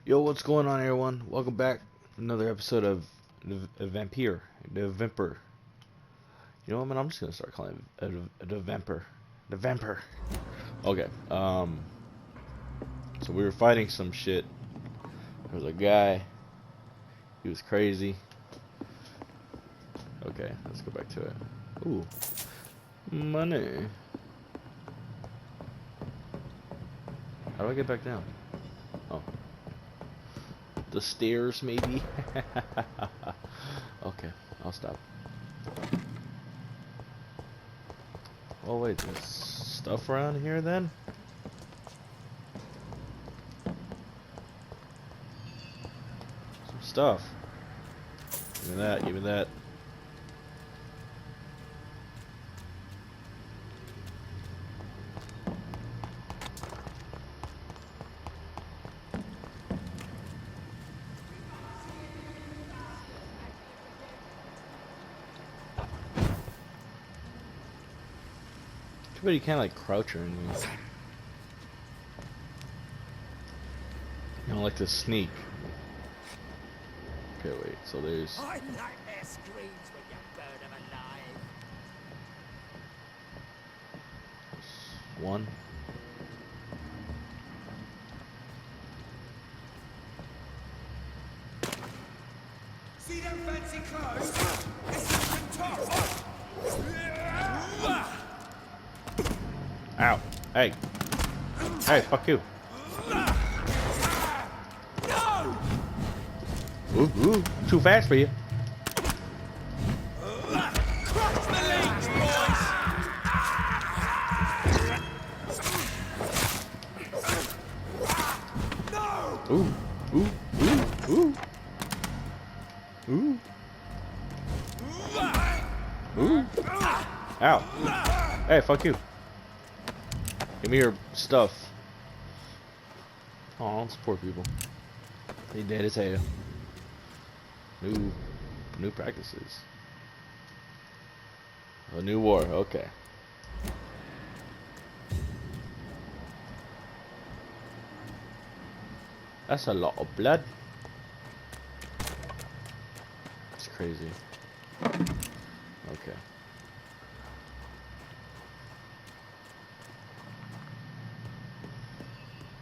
Yo, what's going on, everyone? Welcome back to another episode of the Vampyr, the Vampyr. You know what, man? I'm just gonna start calling it the Vampyr, the Vampyr. Okay. So we were fighting some shit. There was a guy. He was crazy. Okay, let's go back to it. Ooh, money. How do I get back down? Oh. The stairs, maybe? Okay, I'll stop. Oh wait, there's stuff around here then? Some stuff. Give me that, give me that. Too bad you can't like crouch or anything. You don't like to sneak. Okay, wait, so there's... Nightmare screams when you burn them alive. one. See them fancy clothes? It's top. Ow. Hey. Hey, fuck you. Ooh, ooh. Too fast for you. Crush the legs, boys! No! Ooh. Ooh. Ooh. Ooh. Ooh. Ooh. Ow. Hey, fuck you. Give me your stuff. Oh, poor people. They dead as hell. New practices. A new war, okay. That's a lot of blood. It's crazy. Okay.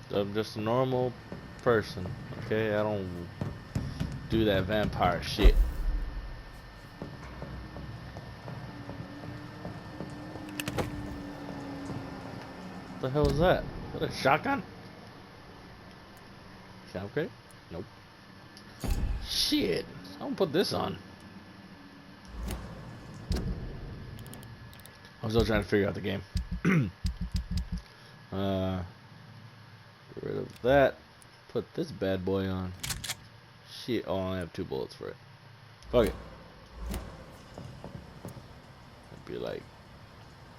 I'm just a normal person, okay? I don't do that vampire shit. What the hell is that? Is that a shotgun? Sound okay? Nope. Shit. Someone put this on. I'm still trying to figure out the game. Get rid of that. Put this bad boy on. Shit. Oh, I only have 2 bullets for it. Fuck it. I'd be like,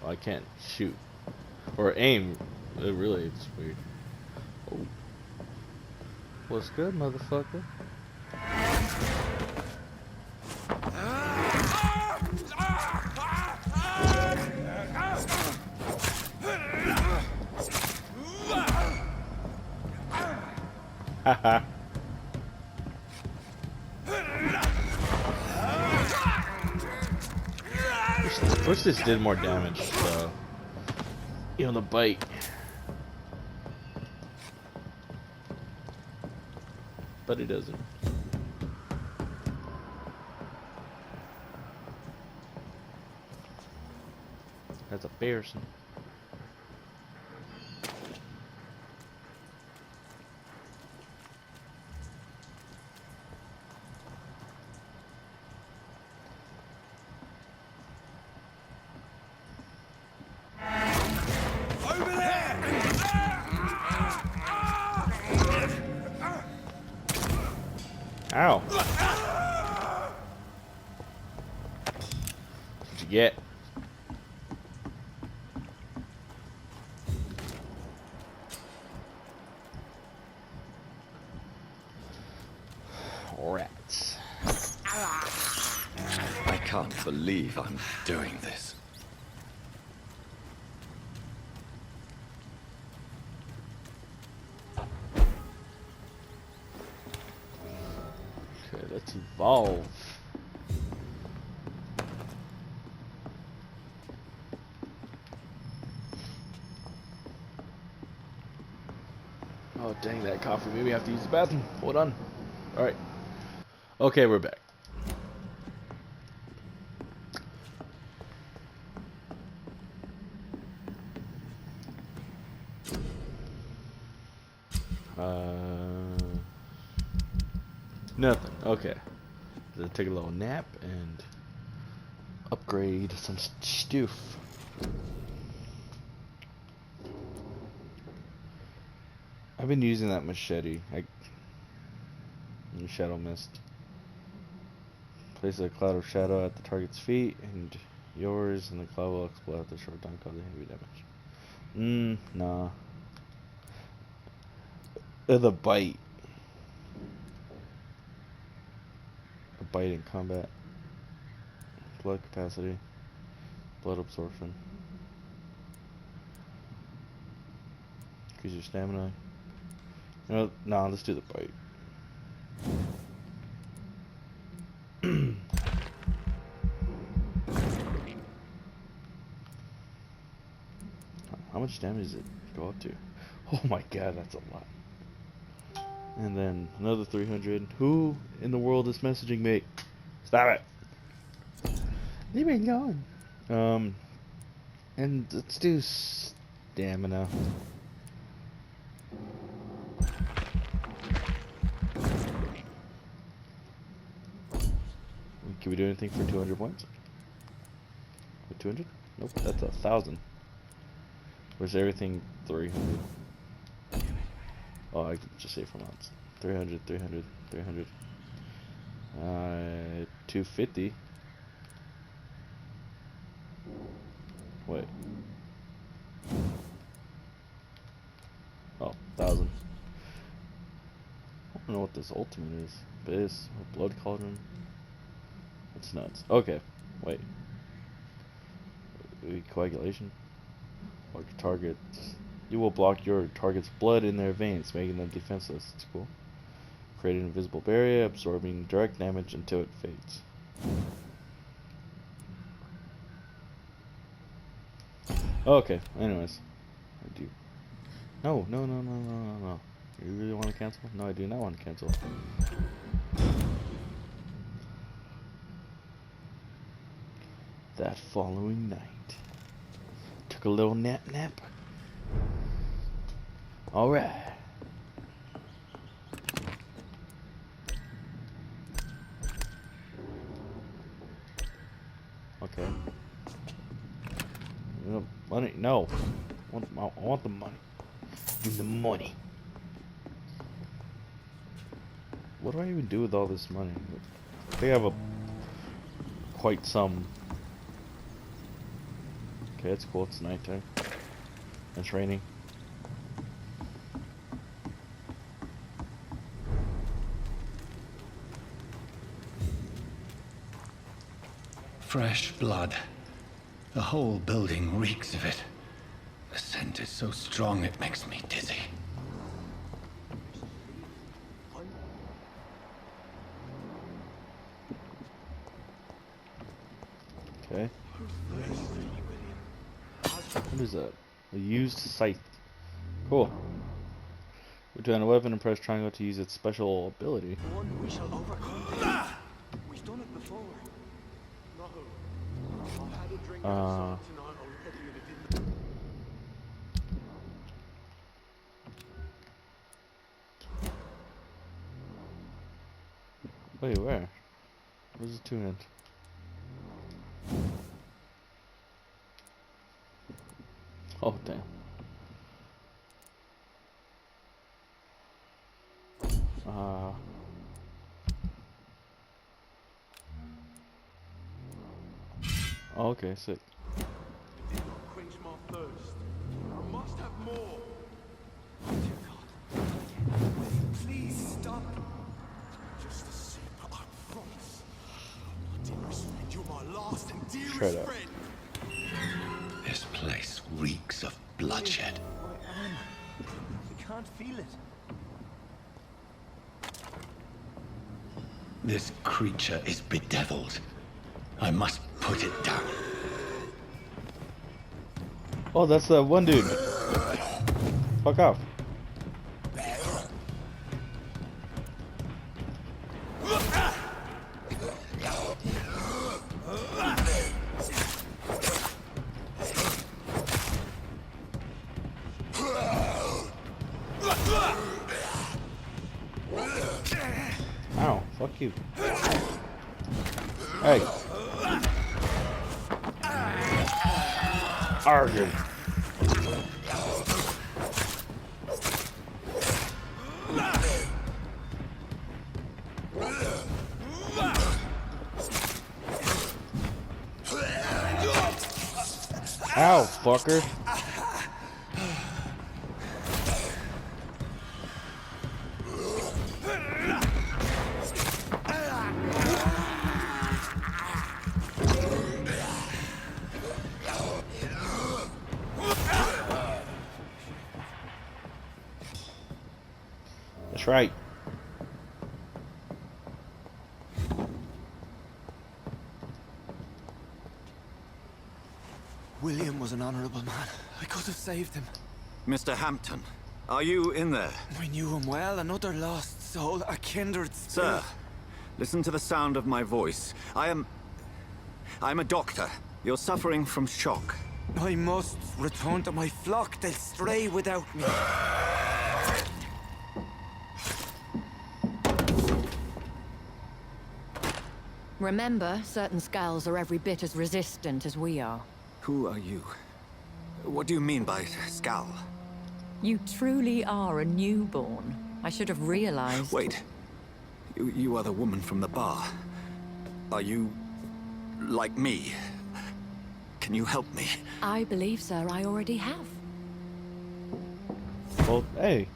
oh, I can't shoot or aim. It really, it's weird. Oh, what's good, motherfucker? Haha. Wish this did more damage, so you know, the bite. But it doesn't. That's embarrassing. Ow. What'd you get? Rats. I can't believe I'm doing this. Let's evolve. Oh dang, that coffee made me have to use the bathroom. Hold on. Alright. Okay, we're back. Nothing. Okay. Let's take a little nap and upgrade some stuff. I've been using that machete. Shadow mist. Place a cloud of shadow at the target's feet, and yours, and the cloud will explode after a short time, causing heavy damage. Nah. The bite. A bite in combat. Blood capacity. Blood absorption. Increase your stamina. Nah, let's do the bite. How much damage does it go up to? Oh my god, that's a lot. And then another 300. Who in the world is messaging me? Stop it! Leave me alone. And let's do stamina. Can we do anything for 200 points? 200? Nope, that's 1,000. Where's everything 300? Oh, I can just say for months. 300, 300, 300. 250. Wait. Oh, 1,000. I don't know what this ultimate is. Base, blood cauldron. It's nuts. Okay, wait. Coagulation. Block targets. You will block your target's blood in their veins, making them defenseless. It's cool. Create an invisible barrier, absorbing direct damage until it fades. Okay, anyways. I do. No. You really want to cancel? No, I do not want to cancel. That following night. Took a little nap. Alright. Okay. Money? No. I want the money. Give me the money. What do I even do with all this money? I think I have quite some. Okay, it's cool. It's nighttime. It's raining. Fresh blood. The whole building reeks of it. The scent is so strong it makes me dizzy. Okay. What is that? A used scythe. Cool. Return a weapon and press triangle to use its special ability. One we shall overcome. We've done it before. No. I had a drink outside tonight already and it didn't. Wait, where? Where's the 2 hand? Oh, damn. Oh, okay, sick. It did not quench my thirst. I must have more. Oh, dear God. Please stop. Just a sip, I promise. My dearest friend, you're my last and dearest Straight up. friend. This place reeks of bloodshed. I am. I can't feel it. This creature is bedeviled. I must put it down. Oh, that's that one dude. Fuck off. Ow, fuck you. Hey. Argon. Ow, fucker. That's right. William was an honorable man. I could have saved him. Mr. Hampton, are you in there? I knew him well, another lost soul, a kindred spirit. Sir, listen to the sound of my voice. I'm a doctor. You're suffering from shock. I must return to my flock. They'll stray without me. Remember, certain skulls are every bit as resistant as we are. Who are you? What do you mean by Scal? You truly are a newborn. I should have realized. Wait. You are the woman from the bar. Are you... like me? Can you help me? I believe, sir, I already have. Well, hey.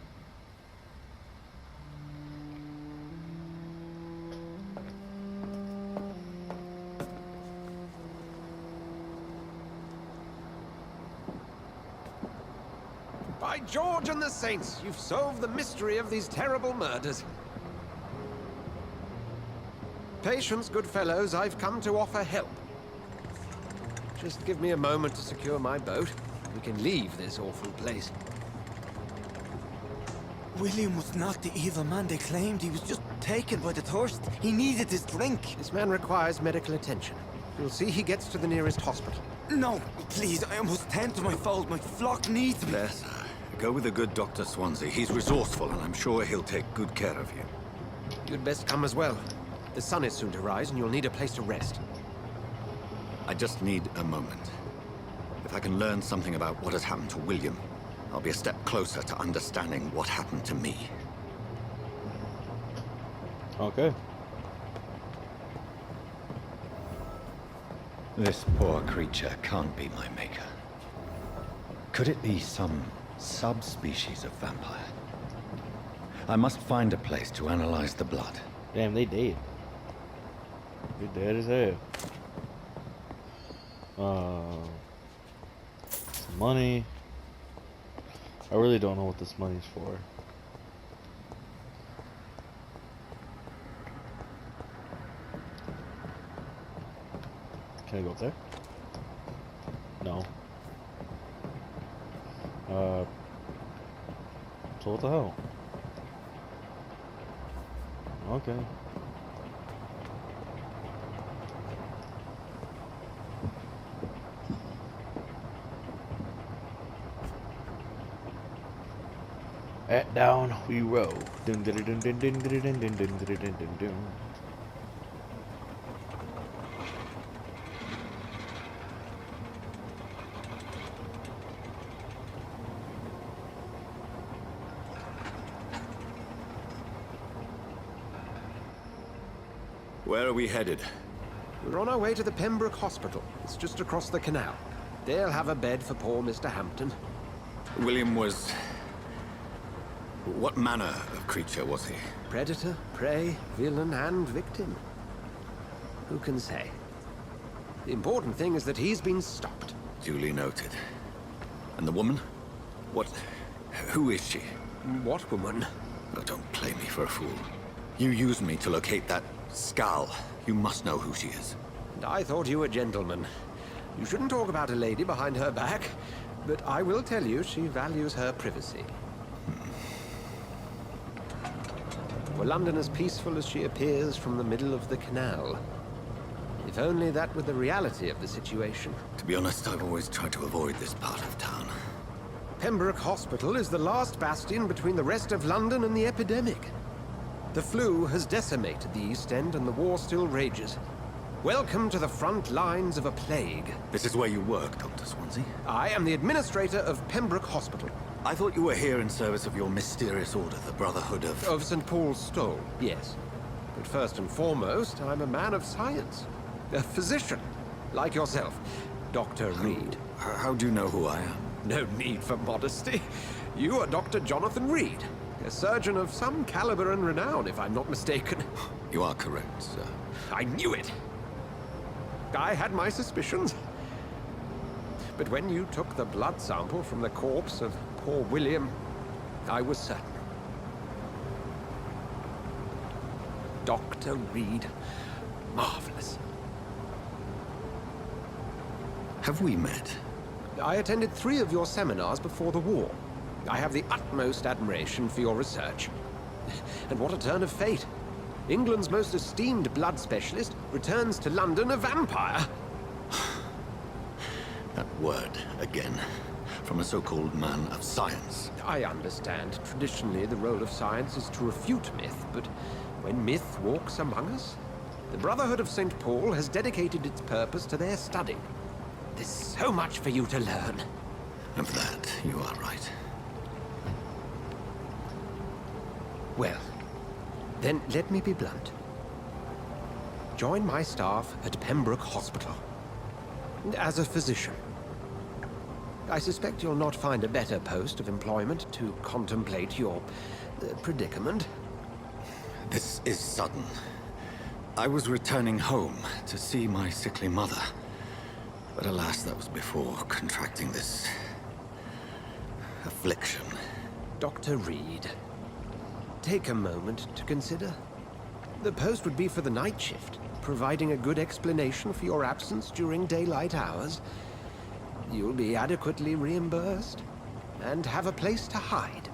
By George and the Saints, you've solved the mystery of these terrible murders. Patience, good fellows, I've come to offer help. Just give me a moment to secure my boat. We can leave this awful place. William was not the evil man they claimed. He was just taken by the thirst. He needed his drink. This man requires medical attention. You'll see he gets to the nearest hospital. No, please, I must tend to my fold. My flock needs me. There, sir. Go with the good Dr. Swansea. He's resourceful, and I'm sure he'll take good care of you. You'd best come as well. The sun is soon to rise, and you'll need a place to rest. I just need a moment. If I can learn something about what has happened to William, I'll be a step closer to understanding what happened to me. Okay. This poor creature can't be my maker. Could it be some subspecies of vampire? I must find a place to analyze the blood. Damn, they dead. They're dead as hell. Some money. I really don't know what this money's for. Can I go up there? No. So what the hell? Okay. At down we row. Dun dun dun dun dun dun dun dun dun dun dun dun dun. Where are we headed? We're on our way to the Pembroke Hospital. It's just across the canal. They'll have a bed for poor Mr. Hampton. William was... what manner of creature was he? Predator, prey, villain, and victim. Who can say? The important thing is that he's been stopped. Duly noted. And the woman? What... who is she? What woman? Oh, don't play me for a fool. You used me to locate that Skal. You must know who she is. And I thought you a gentleman. You shouldn't talk about a lady behind her back, but I will tell you she values her privacy. Were London as peaceful as she appears from the middle of the canal? If only that were the reality of the situation. To be honest, I've always tried to avoid this part of town. Pembroke Hospital is the last bastion between the rest of London and the epidemic. The flu has decimated the East End and the war still rages. Welcome to the front lines of a plague. This is where you work, Dr. Swansea? I am the administrator of Pembroke Hospital. I thought you were here in service of your mysterious order, the Brotherhood of... Of St. Paul's Stole, yes. But first and foremost, I'm a man of science. A physician, like yourself, Dr. Reed. How do you know who I am? No need for modesty. You are Dr. Jonathan Reed, a surgeon of some caliber and renown, if I'm not mistaken. You are correct, sir. I knew it! I had my suspicions. But when you took the blood sample from the corpse of poor William, I was certain. Dr. Reed. Marvelous. Have we met? I attended 3 of your seminars before the war. I have the utmost admiration for your research. And what a turn of fate. England's most esteemed blood specialist returns to London a vampire. That word, again. From a so-called man of science. I understand. Traditionally, the role of science is to refute myth, but when myth walks among us, the Brotherhood of St. Paul has dedicated its purpose to their study. There's so much for you to learn. Of that, you are right. Well, then let me be blunt. Join my staff at Pembroke Hospital. As a physician. I suspect you'll not find a better post of employment to contemplate your predicament. This is sudden. I was returning home to see my sickly mother. But alas, that was before contracting this... affliction. Dr. Reed, take a moment to consider. The post would be for the night shift, providing a good explanation for your absence during daylight hours. You'll be adequately reimbursed, and have a place to hide.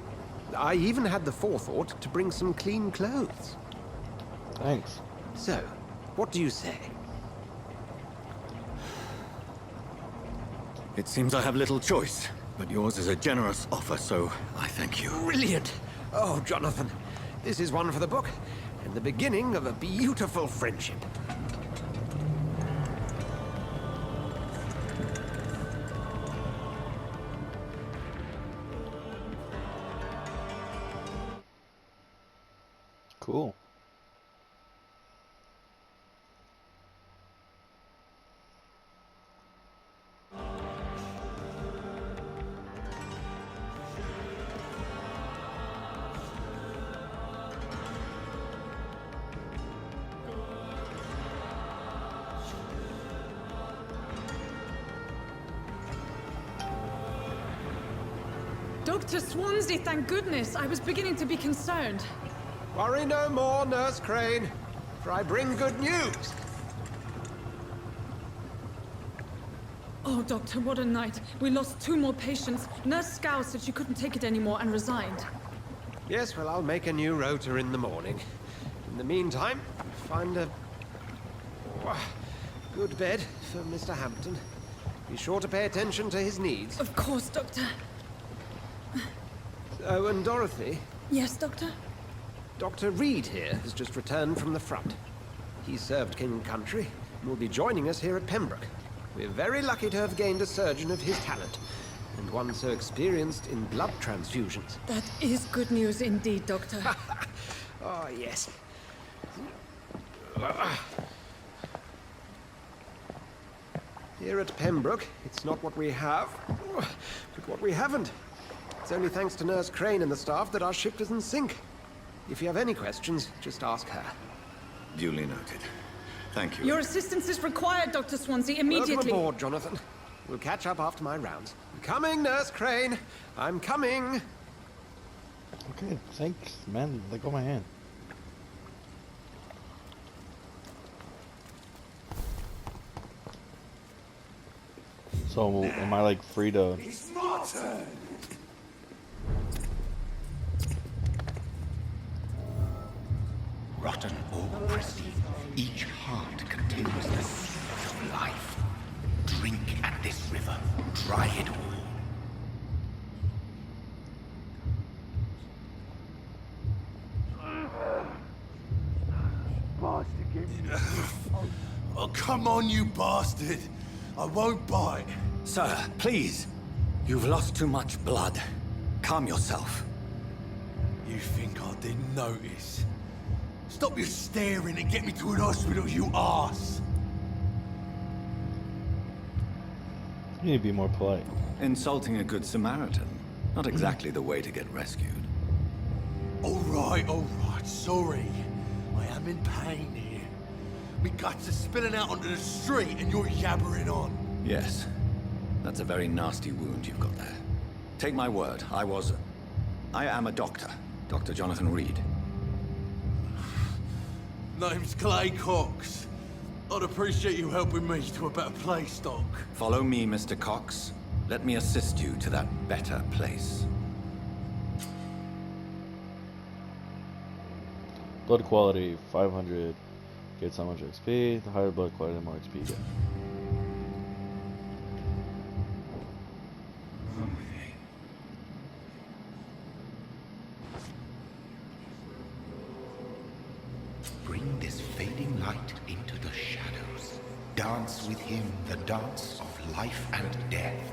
I even had the forethought to bring some clean clothes. Thanks. So, what do you say? It seems I have little choice, but yours is a generous offer, so I thank you. Brilliant! Oh, Jonathan, this is one for the book, and the beginning of a beautiful friendship. Cool. Dr. Swansea, thank goodness. I was beginning to be concerned. Worry no more, Nurse Crane, for I bring good news. Oh, Doctor, what a night. We lost 2 more patients. Nurse Scow said she couldn't take it anymore and resigned. Yes, well, I'll make a new rota in the morning. In the meantime, find a good bed for Mr. Hampton. Be sure to pay attention to his needs. Of course, Doctor. Oh, and Dorothy, Yes, Doctor? Dr. Reed here has just returned from the front. He served King and Country and will be joining us here at Pembroke. We're very lucky to have gained a surgeon of his talent, and one so experienced in blood transfusions. That is good news indeed, Doctor. Oh, yes. Here at Pembroke, it's not what we have, but what we haven't. It's only thanks to Nurse Crane and the staff that our ship doesn't sink. If you have any questions, just ask her. Duly noted. Thank you. Your assistance is required, Dr. Swansea, immediately. Welcome aboard, Jonathan. We'll catch up after my rounds. I'm coming, Nurse Crane. I'm coming. Okay, thanks, man. Let go of my hand. So am I like free to? It's my turn. Rotten or pristine, each heart contains the seed of life. Drink at this river, try it all. Oh, come on, you bastard. I won't bite. Sir, please. You've lost too much blood. Calm yourself. You think I didn't notice? Stop your staring and get me to an hospital, you arse. You need to be more polite. Insulting a good Samaritan. Not exactly the way to get rescued. All right, sorry. I am in pain here. Me guts are spilling out onto the street and you're yabbering on. Yes. That's a very nasty wound you've got there. Take my word, I am a doctor. Dr. Jonathan Reed. Name's Clay Cox. I'd appreciate you helping me to a better place, Doc. Follow me, Mr. Cox. Let me assist you to that better place. Blood quality 500. Gets how much XP? The higher blood quality, the more XP you get. Bring this fading light into the shadows. Dance with him the dance of life and death.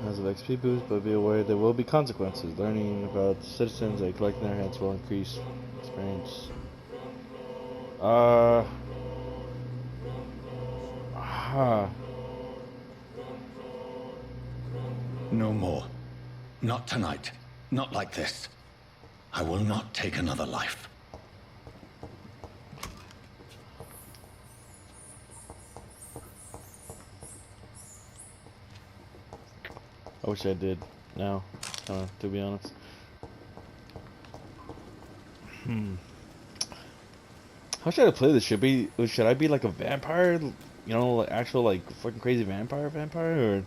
Has an XP boost, but be aware there will be consequences. Learning about citizens and collecting their heads will increase experience. No more. Not tonight. Not like this. I will not take another life. I wish I did now, to be honest. How should I play this? Should I be like a vampire? You know, like actual like fucking crazy vampire, or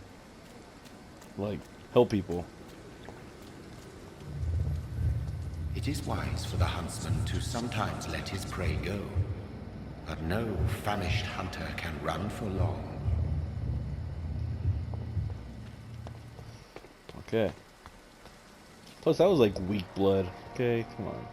like help people? It is wise for the huntsman to sometimes let his prey go, but no famished hunter can run for long. Okay. Plus that was like weak blood. Okay, come on.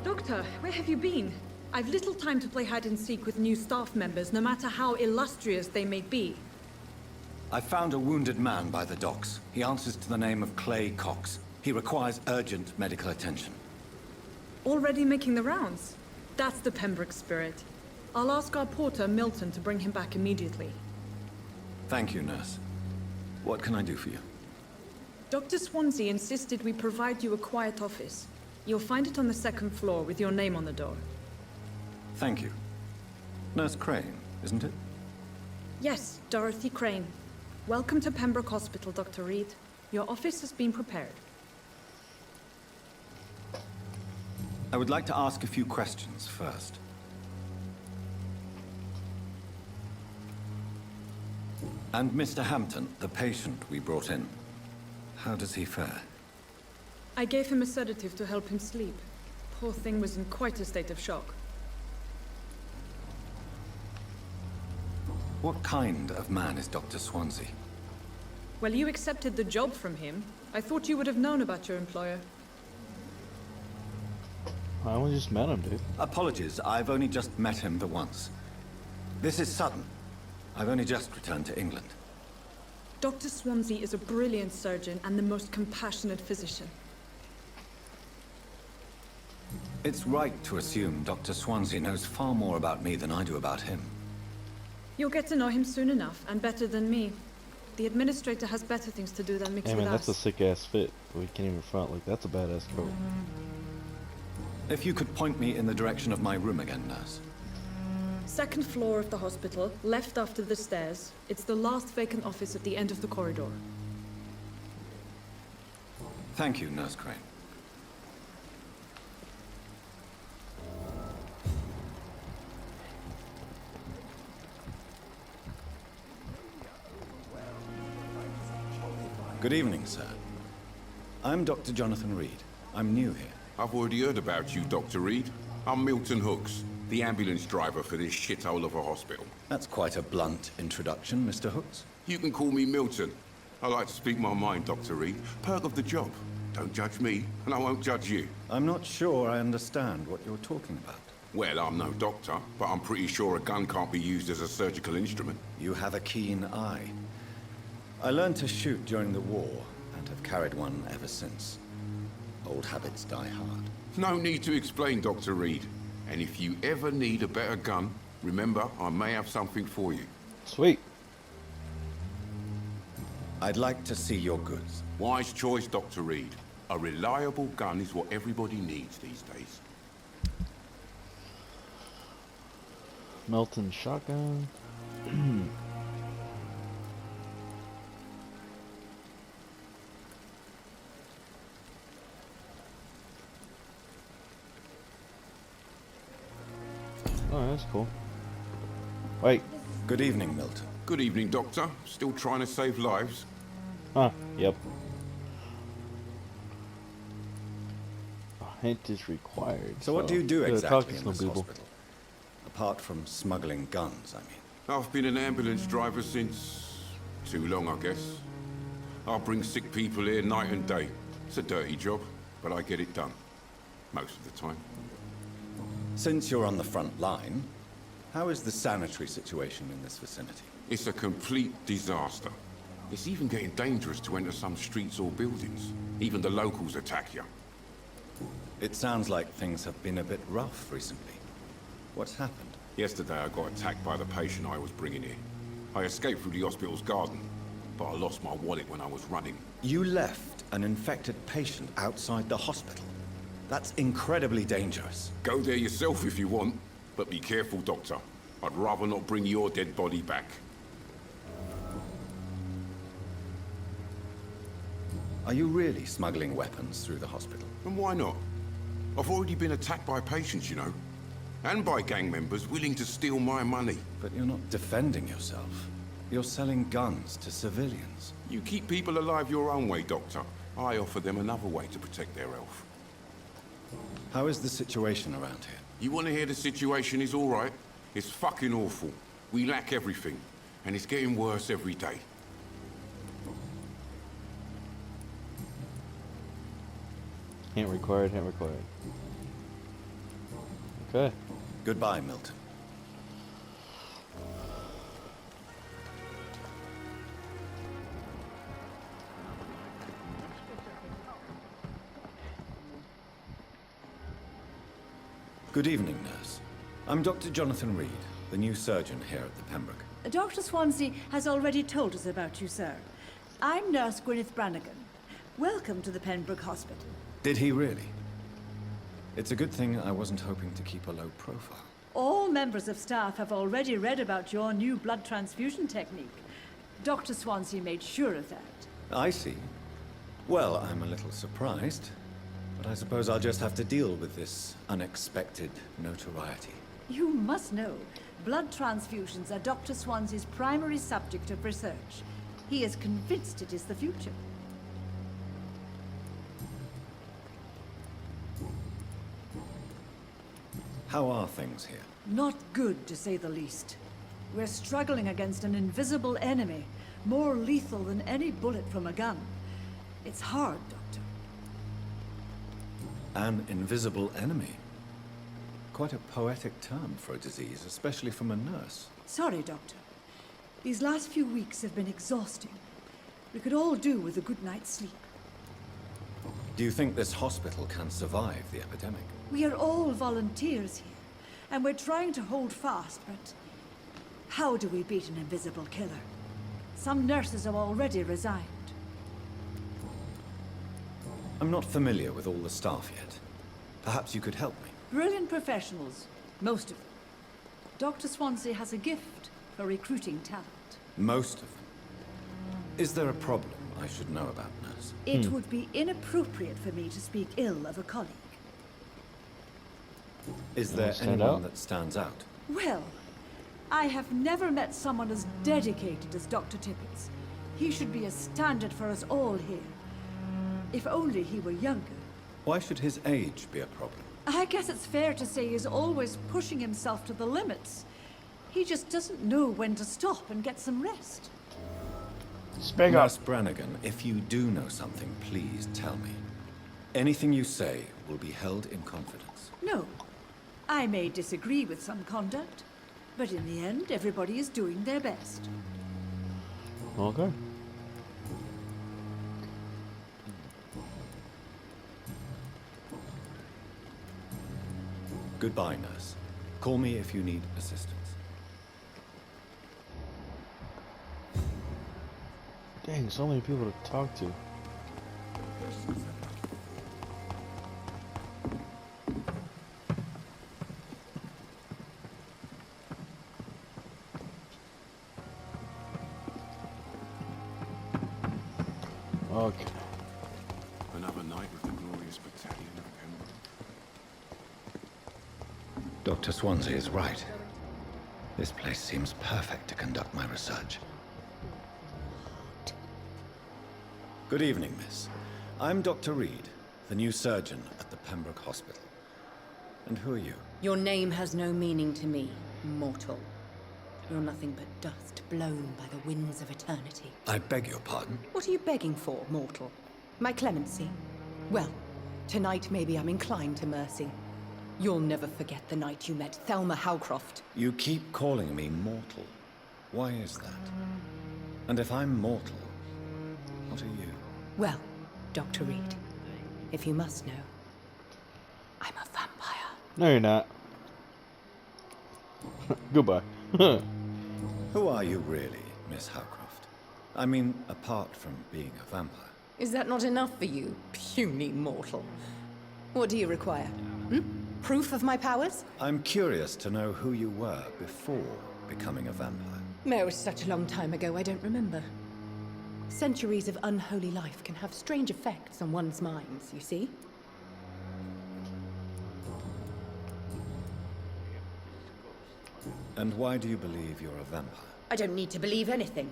Doctor, where have you been? I've little time to play hide and seek with new staff members, no matter how illustrious they may be. I found a wounded man by the docks. He answers to the name of Clay Cox. He requires urgent medical attention. Already making the rounds? That's the Pembroke spirit. I'll ask our porter, Milton, to bring him back immediately. Thank you, nurse. What can I do for you? Dr. Swansea insisted we provide you a quiet office. You'll find it on the second floor with your name on the door. Thank you. Nurse Crane, isn't it? Yes, Dorothy Crane. Welcome to Pembroke Hospital, Dr. Reed. Your office has been prepared. I would like to ask a few questions first. And Mr. Hampton, the patient we brought in, how does he fare? I gave him a sedative to help him sleep. Poor thing was in quite a state of shock. What kind of man is Dr. Swansea? Well, you accepted the job from him. I thought you would have known about your employer. I only just met him, dude. Apologies, I've only just met him the once. This is sudden. I've only just returned to England. Dr. Swansea is a brilliant surgeon and the most compassionate physician. It's right to assume Dr. Swansea knows far more about me than I do about him. You'll get to know him soon enough, and better than me. The administrator has better things to do than mix Hey with man, us. that's a sick ass fit. We can't even front. Like, that's a badass coat. If you could point me in the direction of my room again, nurse. Second floor of the hospital, left after the stairs. It's the last vacant office at the end of the corridor. Thank you, Nurse Crane. Good evening, sir. I'm Dr. Jonathan Reed. I'm new here. I've already heard about you, Dr. Reed. I'm Milton Hooks, the ambulance driver for this shithole of a hospital. That's quite a blunt introduction, Mr. Hooks. You can call me Milton. I like to speak my mind, Dr. Reed. Perk of the job. Don't judge me, and I won't judge you. I'm not sure I understand what you're talking about. Well, I'm no doctor, but I'm pretty sure a gun can't be used as a surgical instrument. You have a keen eye. I learned to shoot during the war, and have carried one ever since. Old habits die hard. No need to explain, Dr. Reed. And if you ever need a better gun, remember, I may have something for you. Sweet. I'd like to see your goods. Wise choice, Dr. Reed. A reliable gun is what everybody needs these days. Melton shotgun. Oh, that's cool. Wait. Good evening, Milton. Good evening, Doctor. Still trying to save lives? Huh, yep. A hint is required. So what do you do gotta exactly talk to in some this people. hospital? Apart from smuggling guns, I mean. I've been an ambulance driver since... too long, I guess. I bring sick people here night and day. It's a dirty job, but I get it done. Most of the time. Since you're on the front line, how is the sanitary situation in this vicinity? It's a complete disaster. It's even getting dangerous to enter some streets or buildings. Even the locals attack you. It sounds like things have been a bit rough recently. What's happened? Yesterday I got attacked by the patient I was bringing here. I escaped through the hospital's garden, but I lost my wallet when I was running. You left an infected patient outside the hospital? That's incredibly dangerous. Go there yourself if you want, but be careful, Doctor. I'd rather not bring your dead body back. Are you really smuggling weapons through the hospital? And why not? I've already been attacked by patients, you know. And by gang members willing to steal my money. But you're not defending yourself. You're selling guns to civilians. You keep people alive your own way, Doctor. I offer them another way to protect their health. How is the situation around here? You want to hear the situation is all right? It's fucking awful. We lack everything. And it's getting worse every day. Hint required, hint required. Okay. Goodbye, Milton. Good evening, nurse. I'm Dr. Jonathan Reed, the new surgeon here at the Pembroke. Dr. Swansea has already told us about you, sir. I'm Nurse Gwyneth Brannigan. Welcome to the Pembroke Hospital. Did he really? It's a good thing I wasn't hoping to keep a low profile. All members of staff have already read about your new blood transfusion technique. Dr. Swansea made sure of that. I see. Well, I'm a little surprised, but I suppose I'll just have to deal with this unexpected notoriety. You must know, blood transfusions are Dr. Swansea's primary subject of research. He is convinced it is the future. How are things here? Not good, to say the least. We're struggling against an invisible enemy, more lethal than any bullet from a gun. It's hard, Doctor. An invisible enemy? Quite a poetic term for a disease, especially from a nurse. Sorry, Doctor. These last few weeks have been exhausting. We could all do with a good night's sleep. Do you think this hospital can survive the epidemic? We are all volunteers here, and we're trying to hold fast, but how do we beat an invisible killer? Some nurses have already resigned. I'm not familiar with all the staff yet. Perhaps you could help me. Brilliant professionals, most of them. Dr. Swansea has a gift for recruiting talent. Most of them. Is there a problem I should know about, nurse? It would be inappropriate for me to speak ill of a colleague. Is there anyone that stands out? Well, I have never met someone as dedicated as Dr. Tippett. He should be a standard for us all here. If only he were younger. Why should his age be a problem? I guess it's fair to say he's always pushing himself to the limits. He just doesn't know when to stop and get some rest. Speak up. Nurse Brannigan, if you do know something, please tell me. Anything you say will be held in confidence. No. I may disagree with some conduct, but in the end, everybody is doing their best. Okay. Goodbye, nurse. Call me if you need assistance. Dang, so many people to talk to. Okay. Another night with the glorious battalion of Pembroke. Dr. Swansea is right. This place seems perfect to conduct my research. Good evening, miss. I'm Dr. Reed, the new surgeon at the Pembroke Hospital. And who are you? Your name has no meaning to me, mortal. You're nothing but dust blown by the winds of eternity. I beg your pardon? What are you begging for, mortal? My clemency? Well, tonight maybe I'm inclined to mercy. You'll never forget the night you met Thelma Howcroft. You keep calling me mortal. Why is that? And if I'm mortal, what are you? Well, Dr. Reed, if you must know, I'm a vampire. No, you're not. Goodbye. Who are you really, Miss Howcroft? I mean, apart from being a vampire. Is that not enough for you, puny mortal? What do you require? Proof of my powers? I'm curious to know who you were before becoming a vampire. It was such a long time ago, I don't remember. Centuries of unholy life can have strange effects on one's minds, you see? And why do you believe you're a vampire? I don't need to believe anything.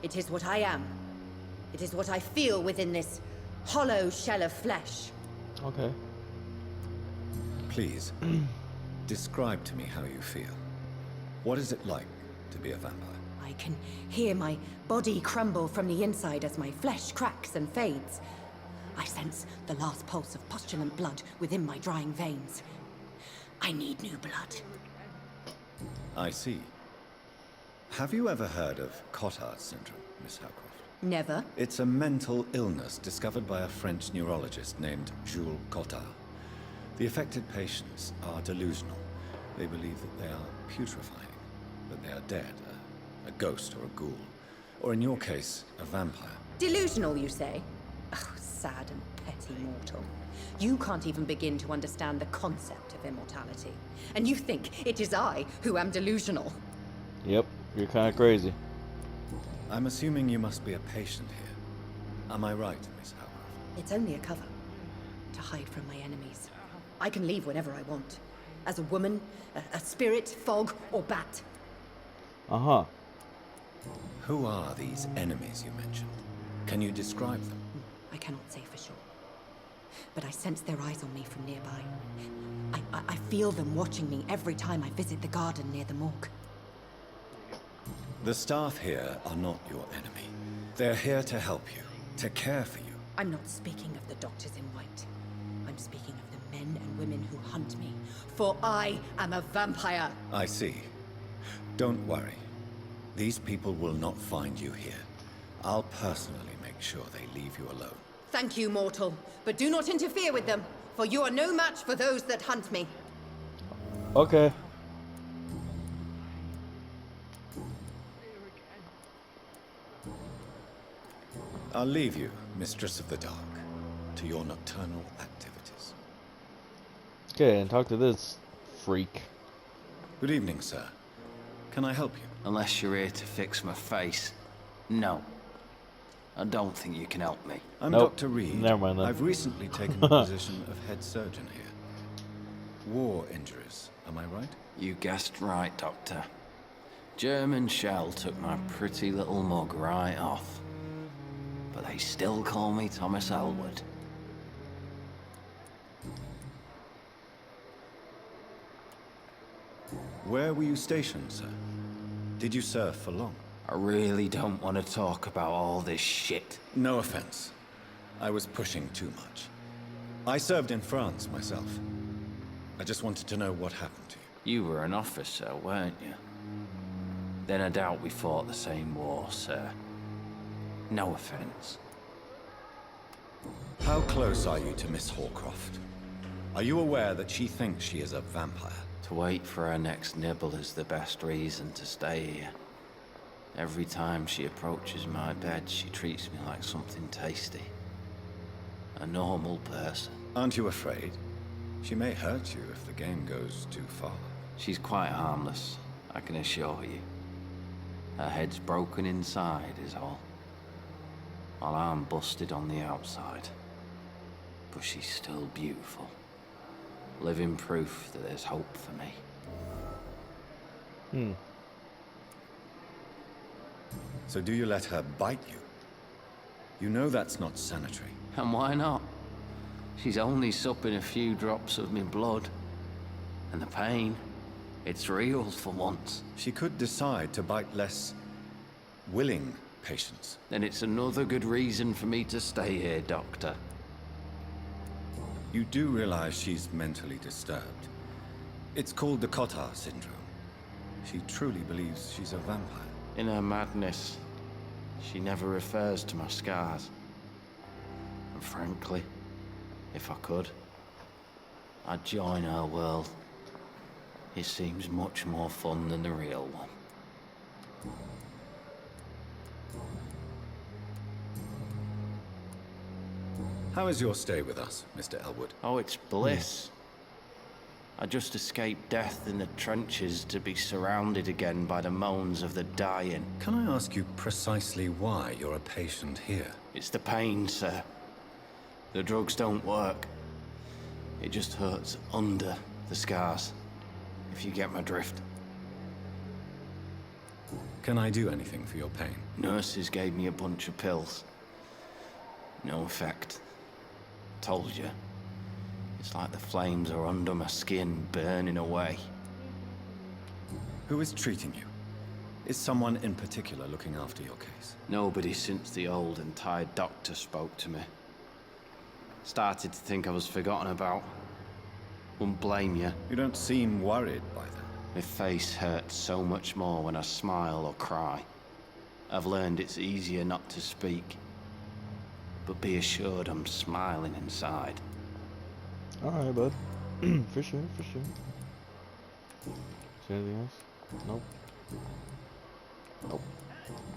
It is what I am. It is what I feel within this hollow shell of flesh. Okay. Please, describe to me how you feel. What is it like to be a vampire? I can hear my body crumble from the inside as my flesh cracks and fades. I sense the last pulse of postulant blood within my drying veins. I need new blood. I see. Have you ever heard of Cottage Syndrome, Miss Howcroft? Never. It's a mental illness discovered by a French neurologist named Jules Cotard. The affected patients are delusional. They believe that they are putrefying, that they are dead, a ghost or a ghoul, or in your case, a vampire. Delusional, you say? Oh, sad and petty mortal. You can't even begin to understand the concept of immortality. And you think it is I who am delusional. Yep, you're kind of crazy. I'm assuming you must be a patient here. Am I right, Miss Howcroft? It's only a cover. To hide from my enemies. I can leave whenever I want. As a woman, a spirit, fog, or bat. Uh-huh. Who are these enemies you mentioned? Can you describe them? I cannot say for sure. But I sense their eyes on me from nearby. I feel them watching me every time I visit the garden near the morgue. The staff here are not your enemy. They're here to help you, to care for you. I'm not speaking of the doctors in white. I'm speaking of the men and women who hunt me. For I am a vampire. I see. Don't worry. These people will not find you here. I'll personally make sure they leave you alone. Thank you, mortal. But do not interfere with them, for you are no match for those that hunt me. Okay. I'll leave you, Mistress of the Dark, to your nocturnal activities. Okay, and talk to this freak. Good evening, sir. Can I help you? Unless you're here to fix my face. No. I don't think you can help me. I'm Nope. Dr. Reed. Never mind then. I've recently taken the position of head surgeon here. War injuries, am I right? You guessed right, Doctor. German shell took my pretty little mug right off. But they still call me Thomas Elwood. Where were you stationed, sir? Did you serve for long? I really don't want to talk about all this shit. No offense. I was pushing too much. I served in France myself. I just wanted to know what happened to you. You were an officer, weren't you? Then I doubt we fought the same war, sir. No offense. How close are you to Miss Horcroft? Are you aware that she thinks she is a vampire? To wait for her next nibble is the best reason to stay here. Every time she approaches my bed, she treats me like something tasty. A normal person. Aren't you afraid? She may hurt you if the game goes too far. She's quite harmless, I can assure you. Her head's broken inside is all. While I'm busted on the outside. But she's still beautiful. Living proof that there's hope for me. So do you let her bite you? You know that's not sanitary. And why not? She's only supping a few drops of me blood. And the pain, it's real for once. She could decide to bite less willing patients. Then it's another good reason for me to stay here, Doctor. You do realize she's mentally disturbed. It's called the Cottage Syndrome. She truly believes she's a vampire. In her madness, she never refers to my scars. And frankly, if I could, I'd join her world. It seems much more fun than the real one. How is your stay with us, Mr. Elwood? Oh, it's bliss. I just escaped death in the trenches to be surrounded again by the moans of the dying. Can I ask you precisely why you're a patient here? It's the pain, sir. The drugs don't work. It just hurts under the scars, if you get my drift. Can I do anything for your pain? Nurses gave me a bunch of pills. No effect. Told you. It's like the flames are under my skin, burning away. Who is treating you? Is someone in particular looking after your case? Nobody since the old and tired doctor spoke to me. Started to think I was forgotten about. Wouldn't blame you. You don't seem worried by that. My face hurts so much more when I smile or cry. I've learned it's easier not to speak. But be assured I'm smiling inside. Alright, bud. For sure, for sure. Is there anything else? Nope. Nope.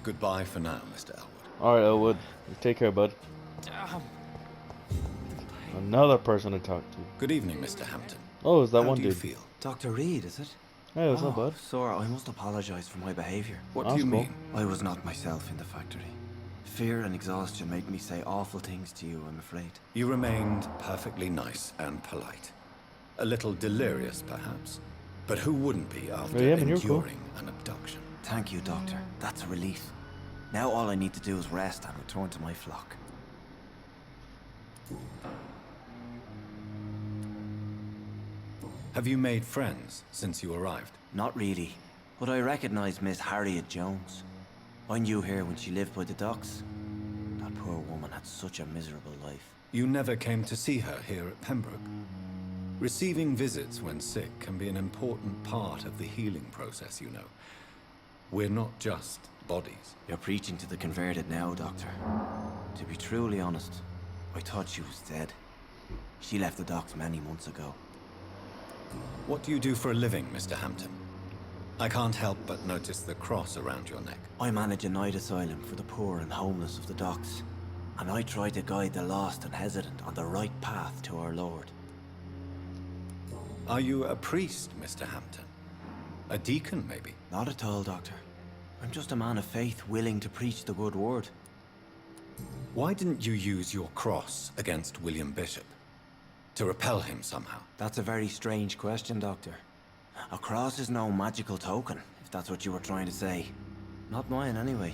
Goodbye for now, Mr. Elwood. Alright, Elwood. Take care, bud. Another person to talk to. Good evening, Mr. Hampton. Oh, is that How one do you dude? feel? Dr. Reed, is it? Hey, what's up, bud? Sorry, I must apologize for my behavior. What do you mean? I was not myself in the factory. Fear and exhaustion made me say awful things to you, I'm afraid. You remained perfectly nice and polite. A little delirious, perhaps. But who wouldn't be after enduring an abduction? Thank you, Doctor. That's a relief. Now all I need to do is rest and return to my flock. Have you made friends since you arrived? Not really, but I recognize Miss Harriet Jones. I knew her when she lived by the docks. That poor woman had such a miserable life. You never came to see her here at Pembroke. Receiving visits when sick can be an important part of the healing process, you know. We're not just bodies. You're preaching to the converted now, Doctor. To be truly honest, I thought she was dead. She left the docks many months ago. What do you do for a living, Mr. Hampton? I can't help but notice the cross around your neck. I manage a night asylum for the poor and homeless of the docks. And I try to guide the lost and hesitant on the right path to our Lord. Are you a priest, Mr. Hampton? A deacon, maybe? Not at all, Doctor. I'm just a man of faith willing to preach the good word. Why didn't you use your cross against William Bishop? To repel him somehow? That's a very strange question, Doctor. A cross is no magical token, if that's what you were trying to say. Not mine, anyway.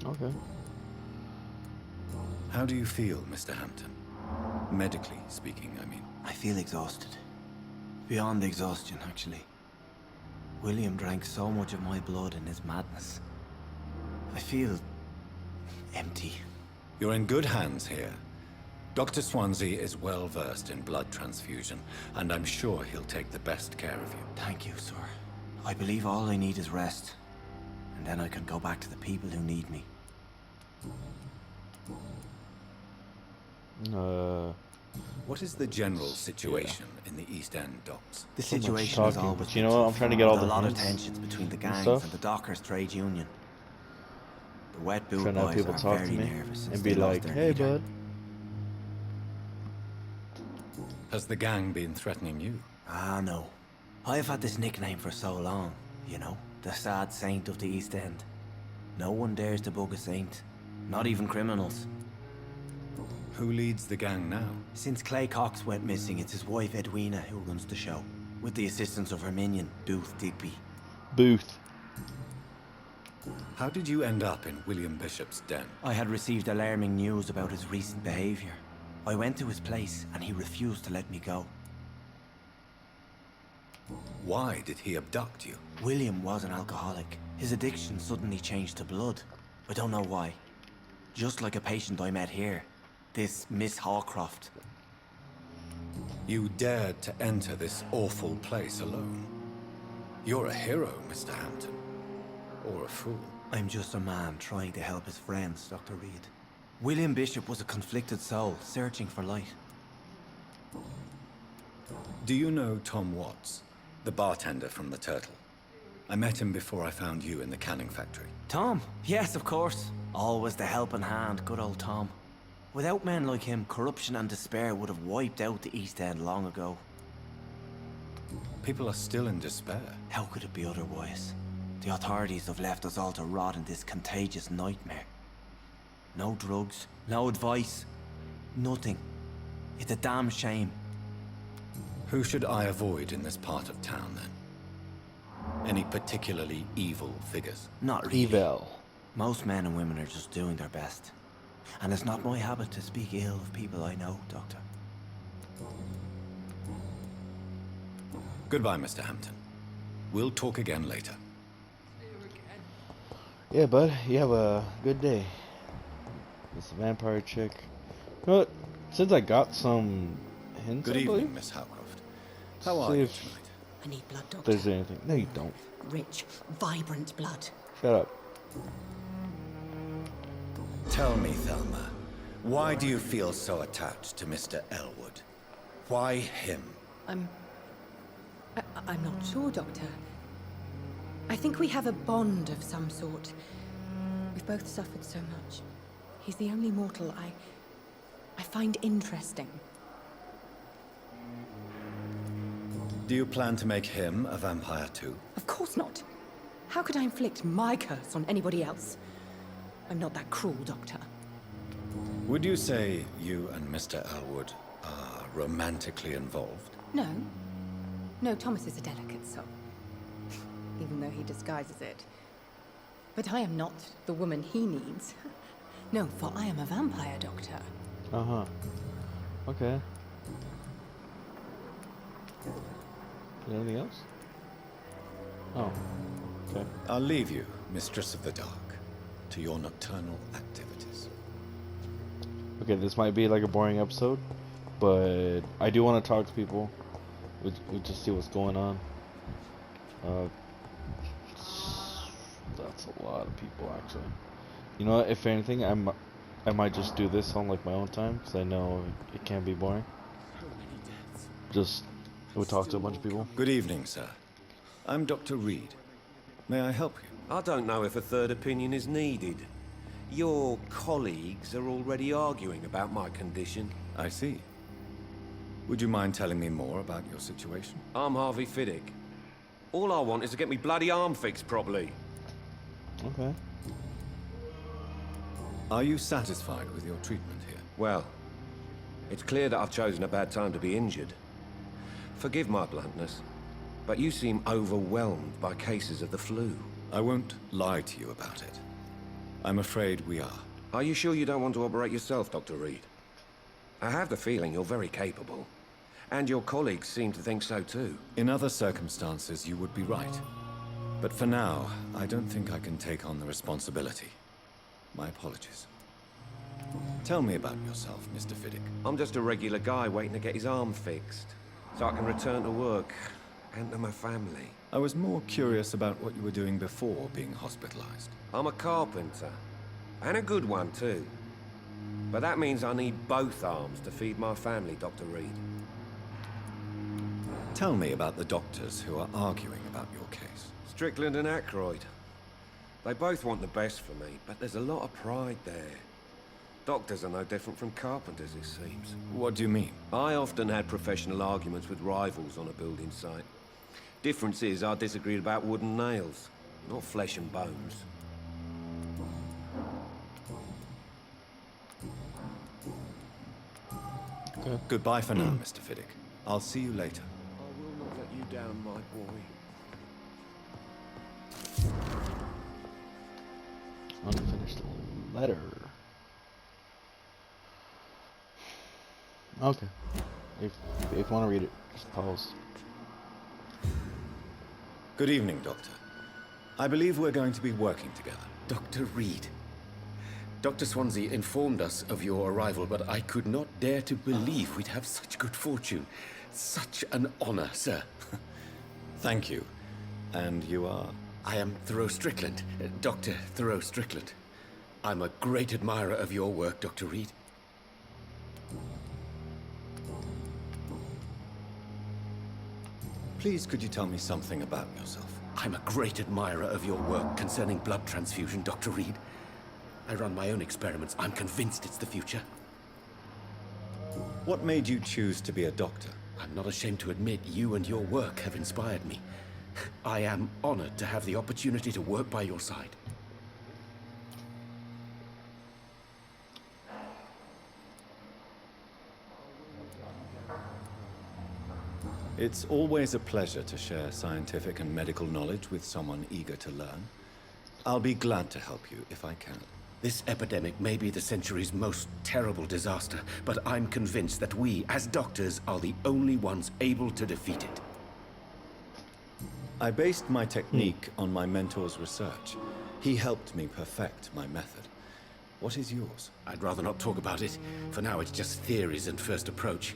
Okay. How do you feel, Mr. Hampton? Medically speaking, I mean. I feel exhausted. Beyond exhaustion, actually. William drank so much of my blood in his madness. I feel empty. You're in good hands here. Dr. Swansea is well versed in blood transfusion, and I'm sure he'll take the best care of you. Thank you, sir. I believe all I need is rest. And then I can go back to the people who need me. What is the general situation in the East End docks? The So much situation is talking, always but you know what? I'm trying to get all a the lot of hints tensions between the and gangs stuff. and the dockers' trade union. The wet boot Trying to have boys people are talk to very me nervous since and they be lost like, their "Hey, leader. bud." Has the gang been threatening you? Ah, no. I've had this nickname for so long, you know, the sad saint of the East End. No one dares to bug a saint, not even criminals. Who leads the gang now? Since Clay Cox went missing, it's his wife Edwina who runs the show, with the assistance of her minion, Booth Digby. Booth. How did you end up in William Bishop's den? I had received alarming news about his recent behavior. I went to his place and he refused to let me go. Why did he abduct you? William was an alcoholic. His addiction suddenly changed to blood. I don't know why. Just like a patient I met here. This Miss Hawcroft. You dared to enter this awful place alone. You're a hero, Mr. Hampton. Or a fool. I'm just a man trying to help his friends, Dr. Reed. William Bishop was a conflicted soul, searching for light. Do you know Tom Watts, the bartender from the Turtle? I met him before I found you in the canning factory. Tom? Yes, of course. Always the helping hand, good old Tom. Without men like him, corruption and despair would have wiped out the East End long ago. People are still in despair. How could it be otherwise? The authorities have left us all to rot in this contagious nightmare. No drugs, no advice, nothing. It's a damn shame. Who should I avoid in this part of town, then? Any particularly evil figures? Not really. Evil. Most men and women are just doing their best. And it's not my habit to speak ill of people I know, Doctor. Goodbye, Mr. Hampton. We'll talk again later. Yeah, bud. You have a good day. This vampire chick. You know what? Since I got some hints, Good I believe, evening, Miss Howcroft. How are see you if tonight? I need blood, Doctor. there's anything. No, you don't. Rich, vibrant blood. Shut up. Tell me, Thelma, why do you feel so attached to Mr. Elwood? Why him? I'm not sure, Doctor. I think we have a bond of some sort. We've both suffered so much. He's the only mortal I find interesting. Do you plan to make him a vampire too? Of course not. How could I inflict my curse on anybody else? I'm not that cruel, Doctor. Would you say you and Mr. Elwood are romantically involved? No. No, Thomas is a delicate soul. Even though he disguises it. But I am not the woman he needs. No, for I am a vampire, Doctor. Uh-huh. Okay. Anything else? Oh. Okay. I'll leave you, Mistress of the Dark, to your nocturnal activities. Okay, this might be like a boring episode, but I do want to talk to people. We just see what's going on. That's a lot of people, actually. You know what? If anything, I might just do this on like my own time, because I know it can be boring. Just we talk to a bunch of people. Good evening, sir. I'm Dr. Reed. May I help you? I don't know if a third opinion is needed. Your colleagues are already arguing about my condition. I see. Would you mind telling me more about your situation? I'm Harvey Fiddick. All I want is to get me bloody arm fixed properly. Okay. Are you satisfied with your treatment here? Well, it's clear that I've chosen a bad time to be injured. Forgive my bluntness, but you seem overwhelmed by cases of the flu. I won't lie to you about it. I'm afraid we are. Are you sure you don't want to operate yourself, Dr. Reed? I have the feeling you're very capable. And your colleagues seem to think so too. In other circumstances, you would be right. But for now, I don't think I can take on the responsibility. My apologies. Tell me about yourself, Mr. Fiddick. I'm just a regular guy waiting to get his arm fixed, so I can return to work and to my family. I was more curious about what you were doing before being hospitalized. I'm a carpenter, and a good one too. But that means I need both arms to feed my family, Dr. Reed. Tell me about the doctors who are arguing about your case. Strickland and Aykroyd. They both want the best for me, but there's a lot of pride there. Doctors are no different from carpenters, it seems. What do you mean? I often had professional arguments with rivals on a building site. Difference is I disagreed about wooden nails, not flesh and bones. Okay. Goodbye for now, Mr. Fiddick. I'll see you later. I will not let you down, my boy. Unfinished letter. Okay. If you want to read it, just pause. Good evening, Doctor. I believe we're going to be working together. Dr. Reed. Dr. Swansea informed us of your arrival, but I could not dare to believe we'd have such good fortune. Such an honor, sir. Thank you. And you are? I am Thoreau Strickland, Dr. Thoreau Strickland. I'm a great admirer of your work, Dr. Reed. Please, could you tell me something about yourself? I'm a great admirer of your work concerning blood transfusion, Dr. Reed. I run my own experiments. I'm convinced it's the future. What made you choose to be a doctor? I'm not ashamed to admit you and your work have inspired me. I am honored to have the opportunity to work by your side. It's always a pleasure to share scientific and medical knowledge with someone eager to learn. I'll be glad to help you if I can. This epidemic may be the century's most terrible disaster, but I'm convinced that we, as doctors, are the only ones able to defeat it. I based my technique on my mentor's research. He helped me perfect my method. What is yours? I'd rather not talk about it. For now, it's just theories and first approach.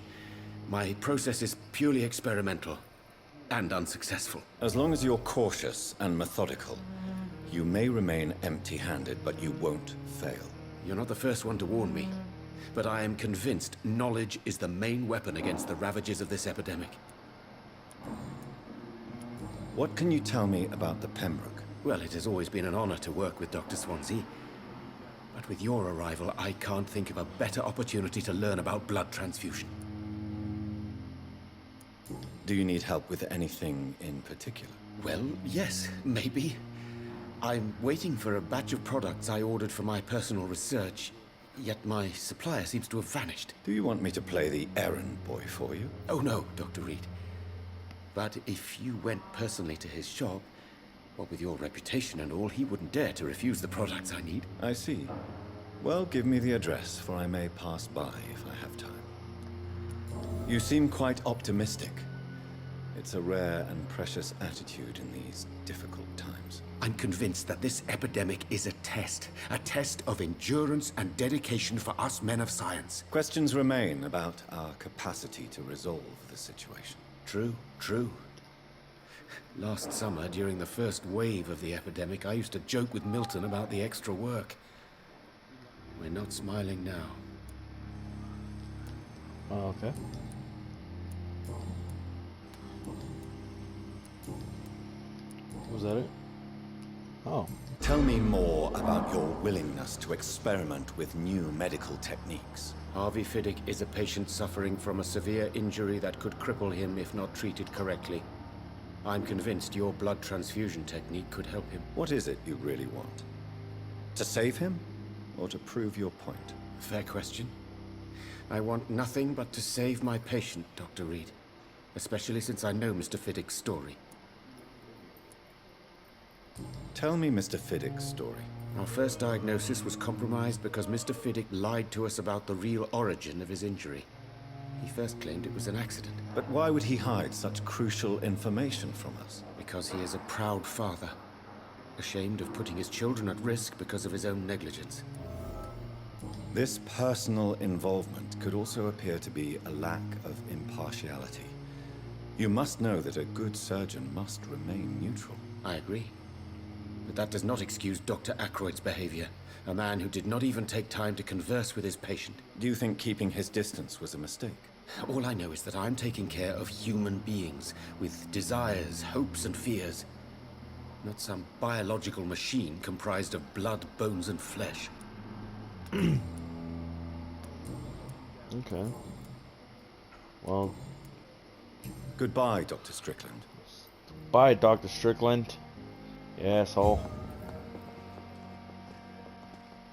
My process is purely experimental and unsuccessful. As long as you're cautious and methodical, you may remain empty-handed, but you won't fail. You're not the first one to warn me, but I am convinced knowledge is the main weapon against the ravages of this epidemic. What can you tell me about the Pembroke? Well, it has always been an honor to work with Dr. Swansea. But with your arrival, I can't think of a better opportunity to learn about blood transfusion. Do you need help with anything in particular? Well, yes, maybe. I'm waiting for a batch of products I ordered for my personal research, yet my supplier seems to have vanished. Do you want me to play the errand boy for you? Oh no, Dr. Reed. But if you went personally to his shop, well, with your reputation and all, he wouldn't dare to refuse the products I need. I see. Well, give me the address, for I may pass by if I have time. You seem quite optimistic. It's a rare and precious attitude in these difficult times. I'm convinced that this epidemic is a test of endurance and dedication for us men of science. Questions remain about our capacity to resolve the situation. True, true. Last summer, during the first wave of the epidemic, I used to joke with Milton about the extra work. We're not smiling now. Okay. Was that it? Oh. Tell me more about your willingness to experiment with new medical techniques. Harvey Fiddick is a patient suffering from a severe injury that could cripple him if not treated correctly. I'm convinced your blood transfusion technique could help him. What is it you really want? To save him, or to prove your point? Fair question. I want nothing but to save my patient, Dr. Reed. Especially since I know Mr. Fiddick's story. Tell me Mr. Fiddick's story. Our first diagnosis was compromised because Mr. Fiddick lied to us about the real origin of his injury. He first claimed it was an accident. But why would he hide such crucial information from us? Because he is a proud father, ashamed of putting his children at risk because of his own negligence. This personal involvement could also appear to be a lack of impartiality. You must know that a good surgeon must remain neutral. I agree. But that does not excuse Dr. Ackroyd's behavior. A man who did not even take time to converse with his patient. Do you think keeping his distance was a mistake? All I know is that I'm taking care of human beings with desires, hopes, and fears. Not some biological machine comprised of blood, bones, and flesh. Okay. Well. Goodbye, Dr. Strickland. Bye, Dr. Strickland. You asshole.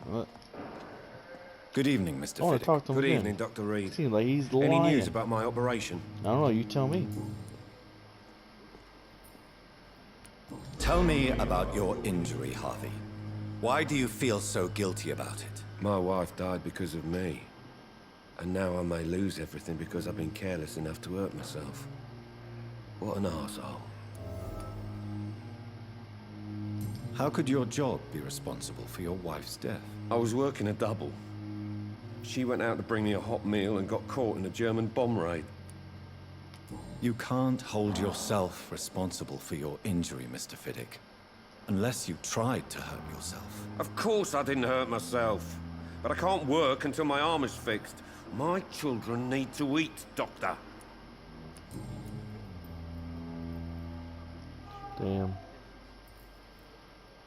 What? Good evening, Mr. I want Fiddick. to talk to him Good again. evening, Dr. Reed. Seems like he's Any lying. news about my operation? I don't know. You tell me. Tell me about your injury, Harvey. Why do you feel so guilty about it? My wife died because of me. And now I may lose everything because I've been careless enough to hurt myself. What an arsehole. How could your job be responsible for your wife's death? I was working a double. She went out to bring me a hot meal and got caught in a German bomb raid. You can't hold yourself responsible for your injury, Mr. Fiddick. Unless you tried to hurt yourself. Of course I didn't hurt myself. But I can't work until my arm is fixed. My children need to eat, Doctor. Damn.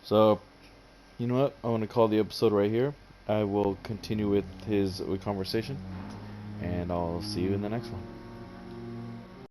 So, you know what? I want to call the episode right here. I will continue with his conversation, and I'll see you in the next one.